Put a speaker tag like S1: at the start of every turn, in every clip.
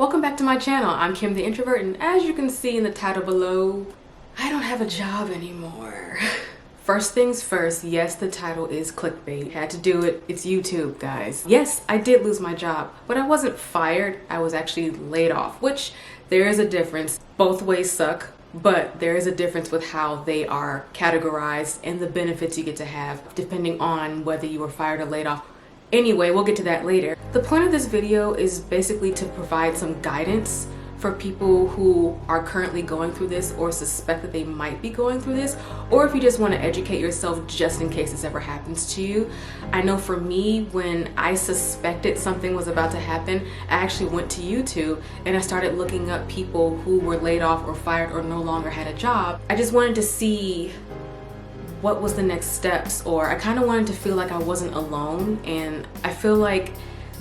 S1: Welcome back to my channel. I'm Kim the Introvert, and as you can see in the title below, I don't have a job anymore. First things first, yes, the title is clickbait. Had to do it. It's YouTube, guys. Yes, I did lose my job, but I wasn't fired. I was actually laid off, which there is a difference. Both ways suck, but there is a difference with how they are categorized and the benefits you get to have depending on whether you were fired or laid off. Anyway, we'll get to that later. The point of this video is basically to provide some guidance for people who are currently going through this or suspect that they might be going through this, or if you just want to educate yourself just in case this ever happens to you. I know for me, when I suspected something was about to happen, I actually went to YouTube and I started looking up people who were laid off or fired or no longer had a job. I just wanted to see what was the next steps, or I kind of wanted to feel like I wasn't alone. And I feel like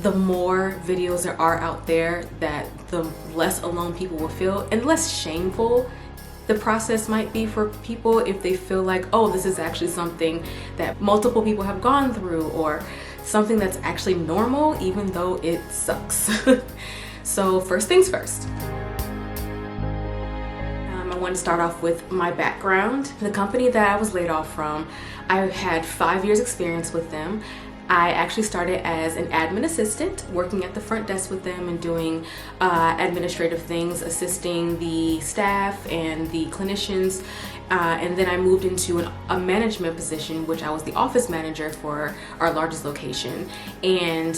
S1: the more videos there are out there, that the less alone people will feel and less shameful the process might be for people if they feel like, oh, this is actually something that multiple people have gone through, or something that's actually normal even though it sucks. So first things first, I want to start off with my background. The company that I was laid off from, I've had 5 years experience with them. I actually started as an admin assistant, working at the front desk with them and doing administrative things, assisting the staff and the clinicians. And then I moved into a management position, which I was the office manager for our largest location. And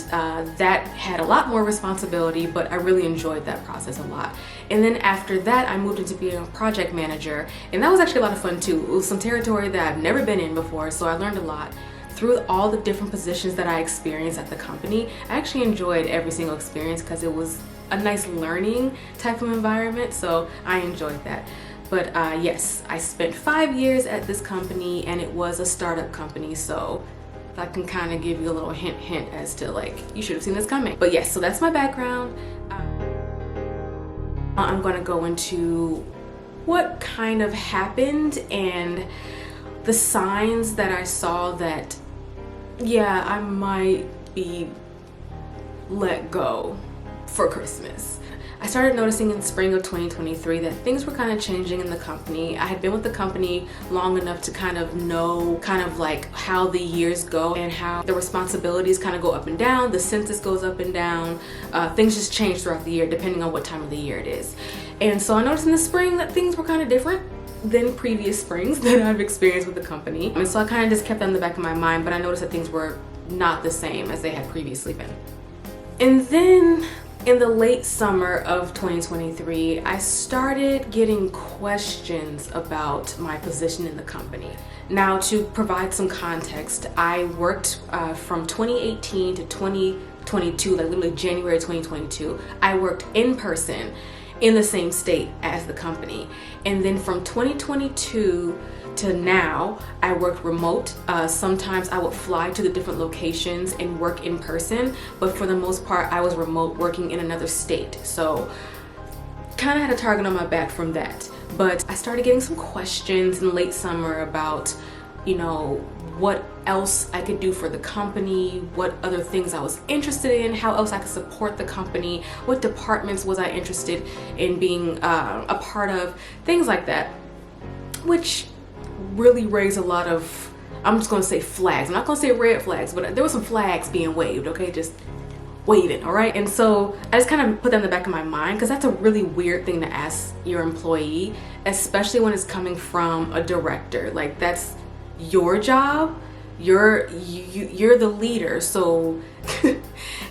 S1: that had a lot more responsibility, but I really enjoyed that process a lot. And then after that, I moved into being a project manager. And that was actually a lot of fun too. It was some territory that I've never been in before, so I learned a lot. Through all the different positions that I experienced at the company, I actually enjoyed every single experience because it was a nice learning type of environment, so I enjoyed that. But yes, I spent 5 years at this company, and it was a startup company, so I can kind of give you a little hint as to, like, you should have seen this coming. But yes, so that's my background. I'm going to go into what kind of happened and the signs that I saw that, yeah, I might be let go for Christmas. I started noticing in spring of 2023 that things were kind of changing in the company. I had been with the company long enough to kind of know like how the years go and how the responsibilities kind of go up and down, the census goes up and down, things just change throughout the year depending on what time of the year it is. And so I noticed in the spring that things were kind of different than previous springs that I've experienced with the company. And so I kind of just kept that in the back of my mind, but I noticed that things were not the same as they had previously been. And then in the late summer of 2023, I started getting questions about my position in the company. Now, to provide some context, I worked from 2018 to 2022, like literally January 2022, I worked in person in the same state as the company. And then from 2022 to now, I worked remote. Sometimes I would fly to the different locations and work in person, but for the most part, I was remote working in another state. So kind of had a target on my back from that. But I started getting some questions in late summer about, you know, what else I could do for the company, what other things I was interested in, how else I could support the company, what departments was I interested in being a part of, things like that, which really raised a lot of, I'm just gonna say flags. I'm not gonna say red flags, but there were some flags being waved, okay? Just waving, all right? And so I just kind of put that in the back of my mind, because that's a really weird thing to ask your employee, especially when it's coming from a director. Like, that's your job. You're the leader, so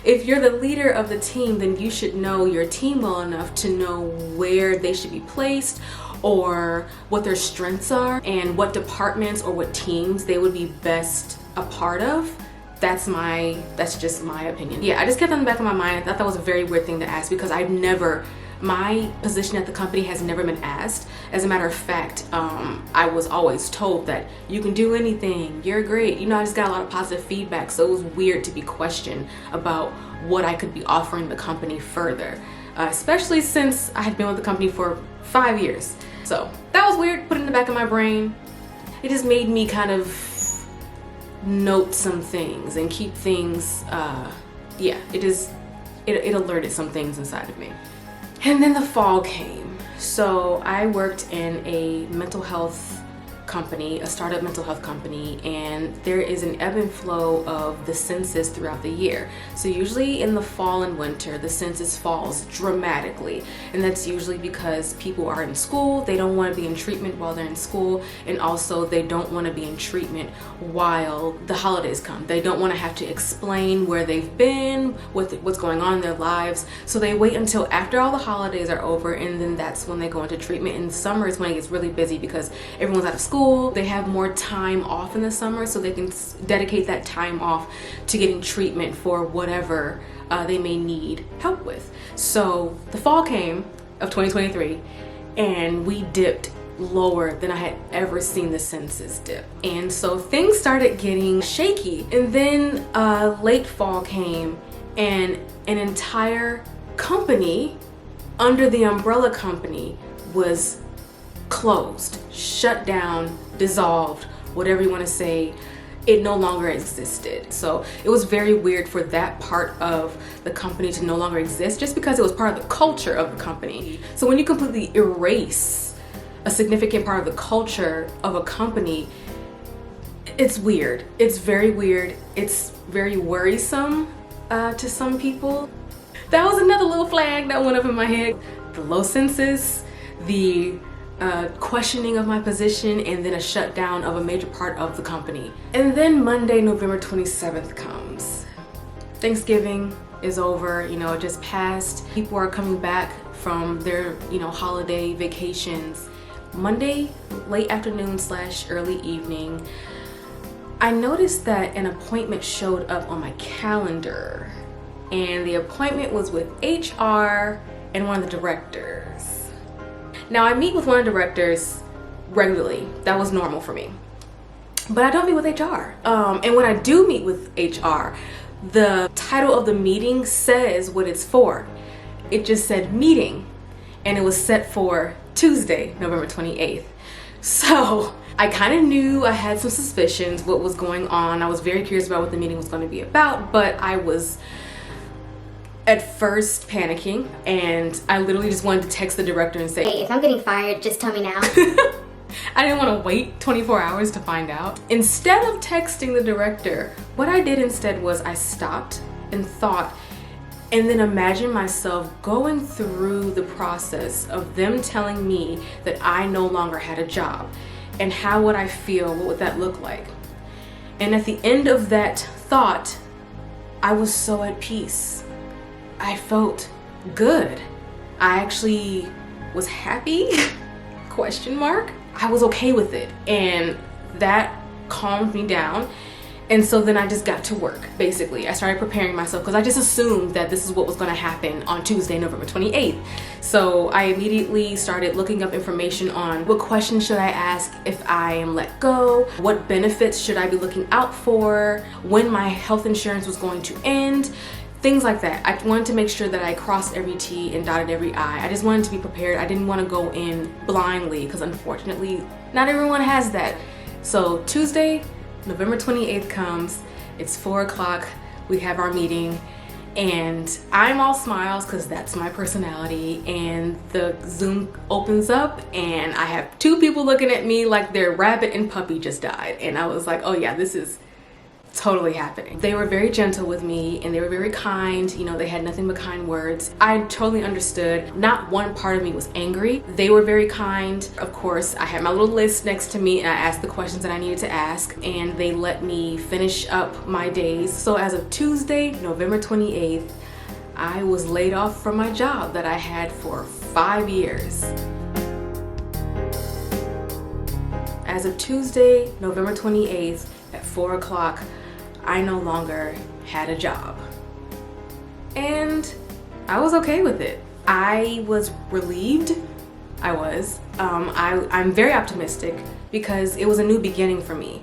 S1: if you're the leader of the team, then you should know your team well enough to know where they should be placed, or what their strengths are, and what departments or what teams they would be best a part of. That's just my opinion. Yeah, I just kept that in the back of my mind. I thought that was a very weird thing to ask, because my position at the company has never been asked. As a matter of fact, I was always told that you can do anything, you're great. You know, I just got a lot of positive feedback, so it was weird to be questioned about what I could be offering the company further, especially since I had been with the company for 5 years. So that was weird, put it in the back of my brain. It just made me kind of note some things and keep things, yeah, it is it alerted some things inside of me. And then the fall came. So I worked in a mental health company, a startup mental health company, and there is an ebb and flow of the census throughout the year. So usually in the fall and winter, the census falls dramatically, and that's usually because people are in school, they don't want to be in treatment while they're in school, and also they don't want to be in treatment while the holidays come. They don't want to have to explain where they've been, what's going on in their lives, so they wait until after all the holidays are over, and then that's when they go into treatment. In summer is when it gets really busy because everyone's out of school. They have more time off in the summer, so they can dedicate that time off to getting treatment for whatever they may need help with. So the fall came of 2023, and we dipped lower than I had ever seen the census dip. And so things started getting shaky. And then late fall came, and an entire company under the umbrella company was closed, shut down, dissolved, whatever you want to say. It no longer existed. So it was very weird for that part of the company to no longer exist, just because it was part of the culture of the company. So when you completely erase a significant part of the culture of a company, it's weird. It's very weird. It's very worrisome to some people. That was another little flag that went up in my head. The low census, the questioning of my position, and then a shutdown of a major part of the company. And then Monday, November 27th comes. Thanksgiving is over, it just passed. People are coming back from their, holiday vacations. Monday, late afternoon / early evening, I noticed that an appointment showed up on my calendar, and the appointment was with HR and one of the directors. Now, I meet with one of the directors regularly. That was normal for me. But I don't meet with HR. And when I do meet with HR, the title of the meeting says what it's for. It just said meeting, and it was set for Tuesday, November 28th. So I kind of knew, I had some suspicions what was going on. I was very curious about what the meeting was going to be about, but I was at first panicking, and I literally just wanted to text the director and say,
S2: hey, if I'm getting fired, just tell me now.
S1: I didn't want to wait 24 hours to find out. Instead of texting the director, what I did instead was I stopped and thought, and then imagined myself going through the process of them telling me that I no longer had a job, and how would I feel, what would that look like? And at the end of that thought, I was so at peace. I felt good. I actually was happy, question mark. I was okay with it, and that calmed me down. And so then I just got to work, basically. I started preparing myself because I just assumed that this is what was going to happen on Tuesday, November 28th. So I immediately started looking up information on what questions should I ask if I am let go, what benefits should I be looking out for, when my health insurance was going to end, things like that. I wanted to make sure that I crossed every T and dotted every I. I just wanted to be prepared. I didn't want to go in blindly because unfortunately, not everyone has that. So Tuesday, November 28th comes, it's 4 o'clock, we have our meeting, and I'm all smiles because that's my personality, and the Zoom opens up and I have 2 people looking at me like their rabbit and puppy just died, and I was like, oh yeah, this is totally happening. They were very gentle with me, and they were very kind. They had nothing but kind words. I totally understood. Not one part of me was angry. They were very kind. Of course, I had my little list next to me, and I asked the questions that I needed to ask, and they let me finish up my days. So as of Tuesday, November 28th, I was laid off from my job that I had for 5 years. As of Tuesday, November 28th at 4 o'clock, I no longer had a job. And I was okay with it. I was relieved. I'm very optimistic because it was a new beginning for me.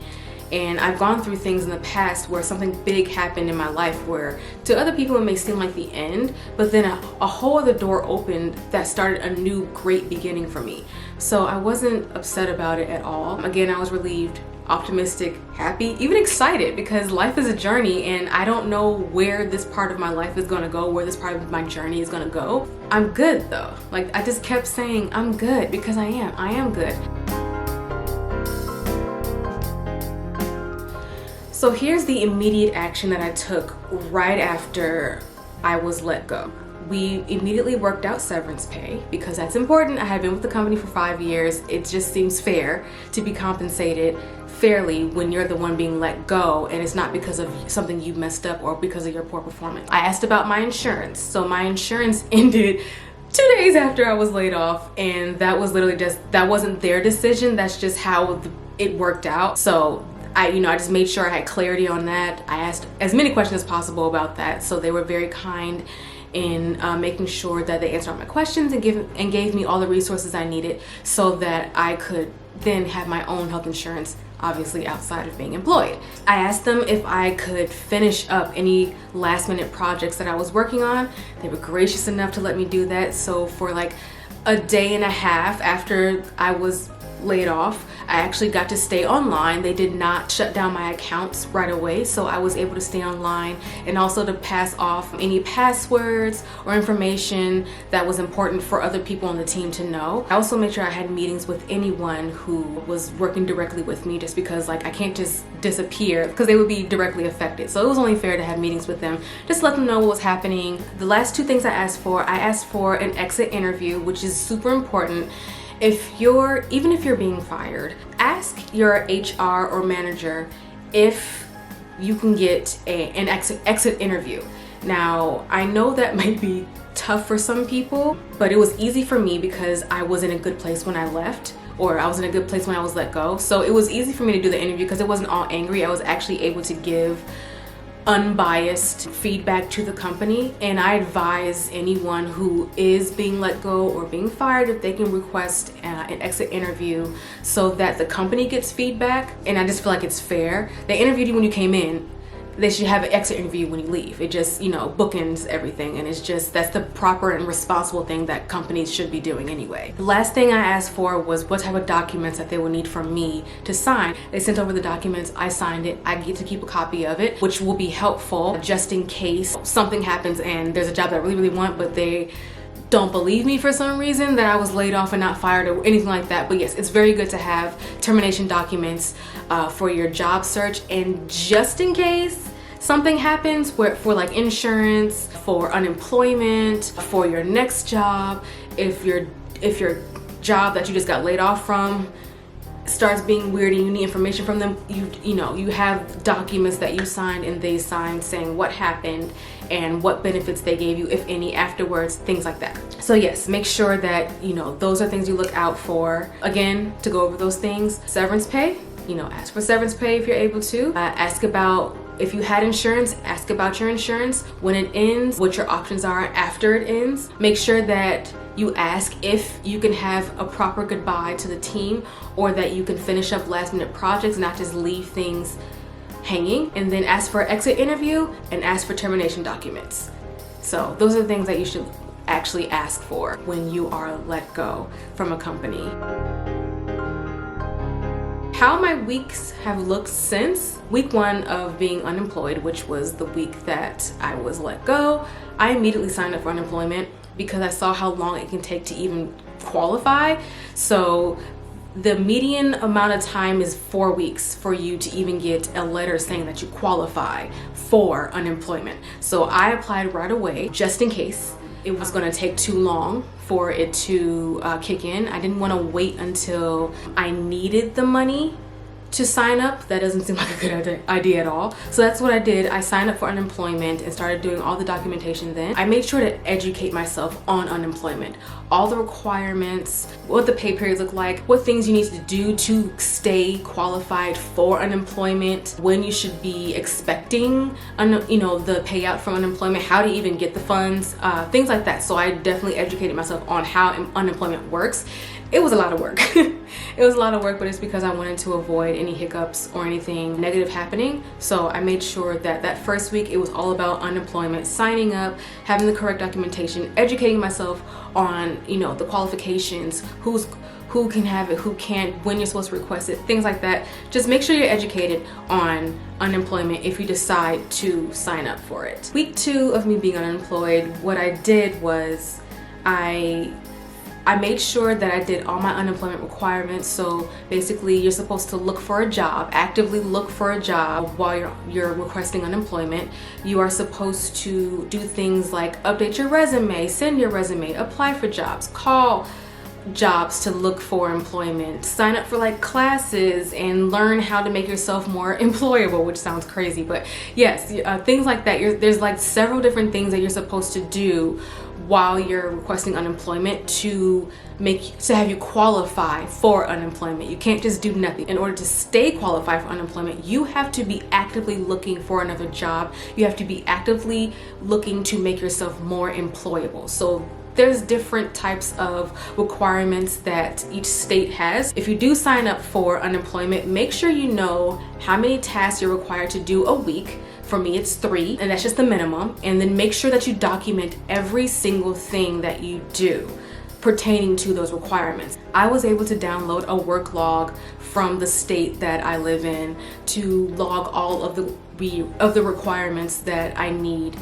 S1: And I've gone through things in the past where something big happened in my life where to other people it may seem like the end, but then a whole other door opened that started a new great beginning for me. So I wasn't upset about it at all. Again, I was relieved, optimistic, happy, even excited, because life is a journey and I don't know where this part of my life is gonna go, where this part of my journey is gonna go. I'm good though. Like, I just kept saying I'm good because I am good. So here's the immediate action that I took right after I was let go. We immediately worked out severance pay because that's important. I had been with the company for 5 years. It just seems fair to be compensated fairly when you're the one being let go and it's not because of something you messed up or because of your poor performance. I asked about my insurance. So my insurance ended 2 days after I was laid off, and that was literally that wasn't their decision. That's just how it worked out. So I just made sure I had clarity on that. I asked as many questions as possible about that. So they were very kind in making sure that they answered all my questions and gave me all the resources I needed so that I could then have my own health insurance, obviously outside of being employed. I asked them if I could finish up any last minute projects that I was working on. They were gracious enough to let me do that. So for like a day and a half after I was laid off, I actually got to stay online. They did not shut down my accounts right away, so I was able to stay online and also to pass off any passwords or information that was important for other people on the team to know. I also made sure I had meetings with anyone who was working directly with me, just because like I can't just disappear because they would be directly affected. So it was only fair to have meetings with them, just let them know what was happening. The last 2 things I asked for an exit interview, which is super important. Even if you're being fired, ask your HR or manager if you can get an exit interview. Now, I know that might be tough for some people, but it was easy for me because I was in a good place when I left, or I was in a good place when I was let go. So it was easy for me to do the interview because it wasn't all angry. I was actually able to give unbiased feedback to the company, and I advise anyone who is being let go or being fired if they can request an exit interview so that the company gets feedback. And I just feel like it's fair. They interviewed you when you came in, they should have an exit interview when you leave. It just, bookends everything, and that's the proper and responsible thing that companies should be doing anyway. The last thing I asked for was what type of documents that they would need from me to sign. They sent over the documents, I signed it, I get to keep a copy of it, which will be helpful just in case something happens and there's a job that I really, really want, but they don't believe me for some reason that I was laid off and not fired or anything like that. But yes, it's very good to have termination documents for your job search, and just in case something happens for like insurance, for unemployment, for your next job, if your job that you just got laid off from starts being weird and you need information from them, you have documents that you signed and they signed saying what happened and what benefits they gave you, if any, afterwards, things like that. So yes, make sure that those are things you look out for. Again, to go over those things, severance pay, ask for severance pay if you're able to. Ask about if you had insurance, ask about your insurance, when it ends, what your options are after it ends. Make sure that you ask if you can have a proper goodbye to the team, or that you can finish up last minute projects, not just leave things hanging. And then ask for an exit interview and ask for termination documents. So those are the things that you should actually ask for when you are let go from a company. How my weeks have looked since week 1 of being unemployed, which was the week that I was let go, I immediately signed up for unemployment because I saw how long it can take to even qualify. So the median amount of time is 4 weeks for you to even get a letter saying that you qualify for unemployment. So I applied right away just in case it was going to take too long for it to kick in. I didn't want to wait until I needed the money to sign up. That doesn't seem like a good idea at all. So that's what I did. I signed up for unemployment and started doing all the documentation then. I made sure to educate myself on unemployment, all the requirements, what the pay periods look like, what things you need to do to stay qualified for unemployment, when you should be expecting the payout from unemployment, how to even get the funds, things like that. So I definitely educated myself on how unemployment works. it was a lot of work. It was a lot of work, but it's because I wanted to avoid any hiccups or anything negative happening. So I made sure that that first week it was all about unemployment, signing up, having the correct documentation, educating myself on, you know, the qualifications, who can have it, who can't, when you're supposed to request it, things like that. Just make sure you're educated on unemployment if you decide to sign up for it. Week 2 of me being unemployed, what I did was I made sure that I did all my unemployment requirements. So basically you're supposed to look for a job, actively look for a job while you're requesting unemployment. You are supposed to do things like update your resume, send your resume, apply for jobs, call jobs to look for employment, sign up for like classes and learn how to make yourself more employable, which sounds crazy, but yes, things like that. There's like several different things that you're supposed to do while you're requesting unemployment to have you qualify for unemployment. You can't just do nothing. In order to stay qualified for unemployment, you have to be actively looking for another job. You have to be actively looking to make yourself more employable. So there's different types of requirements that each state has. If you do sign up for unemployment, make sure you know how many tasks you're required to do a week. For me, it's 3, and that's just the minimum. And then make sure that you document every single thing that you do pertaining to those requirements. I was able to download a work log from the state that I live in to log all of the requirements that I need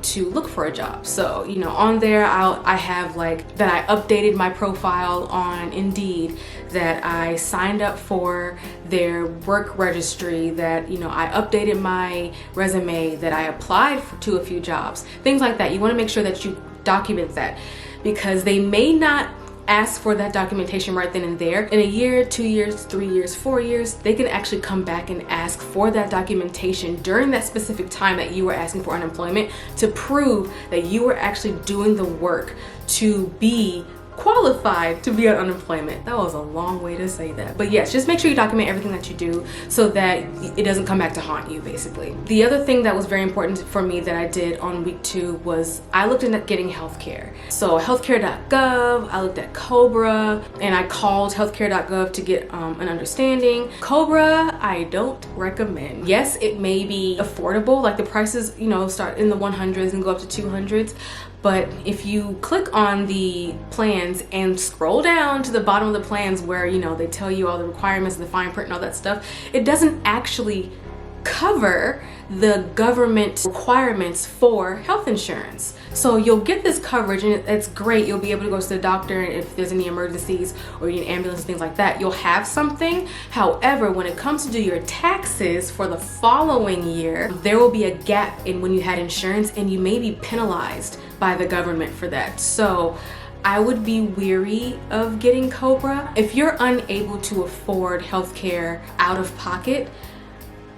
S1: to look for a job. So, you know, on there I have like that I updated my profile on Indeed, that I signed up for their work registry, that, you know, I updated my resume, that I applied to a few jobs, things like that. You want to make sure that you document that, because they may not ask for that documentation right then and there. In a year, 2 years, 3 years, 4 years, they can actually come back and ask for that documentation during that specific time that you were asking for unemployment to prove that you were actually doing the work to be qualified to be on unemployment. That was a long way to say that. But yes, just make sure you document everything that you do so that it doesn't come back to haunt you, basically. The other thing that was very important for me that I did on week 2 was I looked into getting healthcare. So healthcare.gov, I looked at Cobra, and I called healthcare.gov to get an understanding. Cobra, I don't recommend. Yes, it may be affordable, like the prices, you know, start in the 100s and go up to 200s. But if you click on the plans and scroll down to the bottom of the plans where, you know, they tell you all the requirements and the fine print and all that stuff, it doesn't actually cover the government requirements for health insurance. So you'll get this coverage and it's great. You'll be able to go to the doctor if there's any emergencies or you need an ambulance and things like that. You'll have something. However, when it comes to do your taxes for the following year, there will be a gap in when you had insurance and you may be penalized by the government for that. So I would be weary of getting Cobra. If you're unable to afford healthcare out of pocket,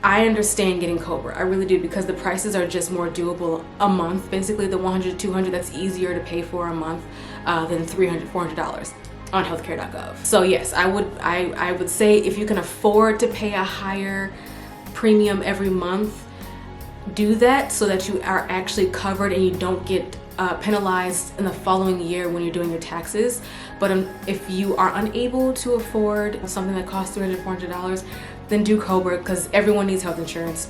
S1: I understand getting Cobra. I really do, because the prices are just more doable a month. Basically the $100 to $200, that's easier to pay for a month than $300, $400 on healthcare.gov. So yes, I would say if you can afford to pay a higher premium every month, do that so that you are actually covered and you don't get penalized in the following year when you're doing your taxes. But if you are unable to afford something that costs $300, $400, then do Cobra, because everyone needs health insurance.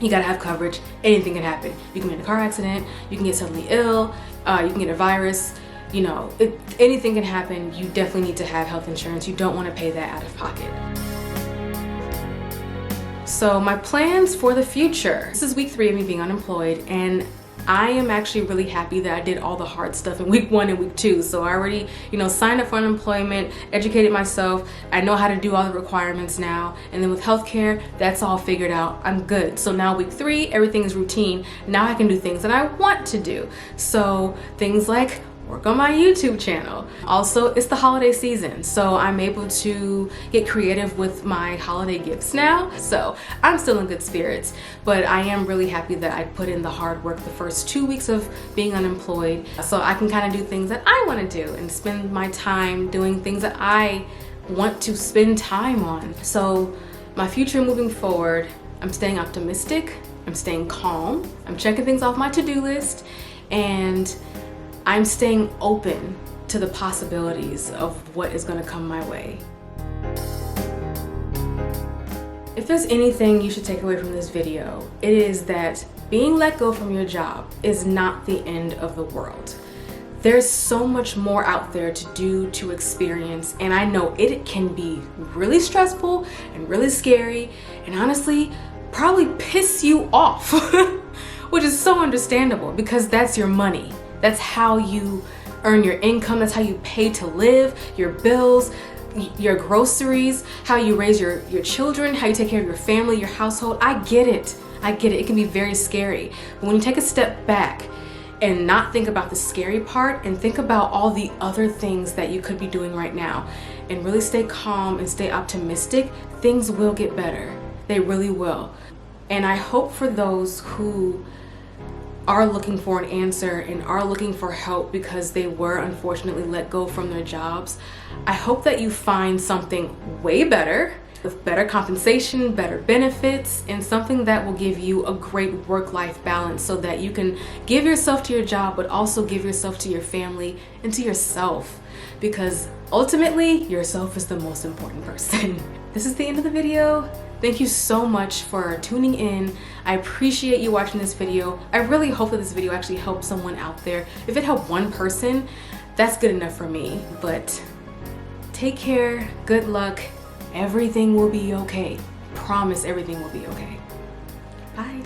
S1: You gotta have coverage. Anything can happen. You can get in a car accident, you can get suddenly ill, you can get a virus, you know, anything can happen. You definitely need to have health insurance. You don't want to pay that out of pocket. So my plans for the future. This is week 3 of me being unemployed, and I am actually really happy that I did all the hard stuff in week 1 and week 2. So I already, you know, signed up for unemployment, educated myself. I know how to do all the requirements now. And then with healthcare, that's all figured out. I'm good. So now week 3, everything is routine. Now I can do things that I want to do. So things like work on my YouTube channel. Also, it's the holiday season, so I'm able to get creative with my holiday gifts now. So I'm still in good spirits, but I am really happy that I put in the hard work the first 2 weeks of being unemployed, so I can kind of do things that I want to do and spend my time doing things that I want to spend time on. So my future moving forward, I'm staying optimistic, I'm staying calm, I'm checking things off my to-do list, and I'm staying open to to the possibilities of what is going to come my way. If there's anything you should take away from this video, it is that being let go from your job is not the end of the world. There's so much more out there to do, to experience, and I know it can be really stressful and really scary, and honestly, probably piss you off, which is so understandable because that's your money. That's how you earn your income, that's how you pay to live, your bills, your groceries, how you raise your children, how you take care of your family, your household. I get it. It can be very scary. But when you take a step back and not think about the scary part and think about all the other things that you could be doing right now and really stay calm and stay optimistic, things will get better. They really will. And I hope for those who are looking for an answer and are looking for help because they were unfortunately let go from their jobs, I hope that you find something way better with better compensation, better benefits, and something that will give you a great work-life balance so that you can give yourself to your job but also give yourself to your family and to yourself, because ultimately yourself is the most important person. This is the end of the video. Thank you so much for tuning in. I appreciate you watching this video. I really hope that this video actually helped someone out there. If it helped one person, that's good enough for me. But take care, good luck, everything will be okay. Promise everything will be okay. Bye.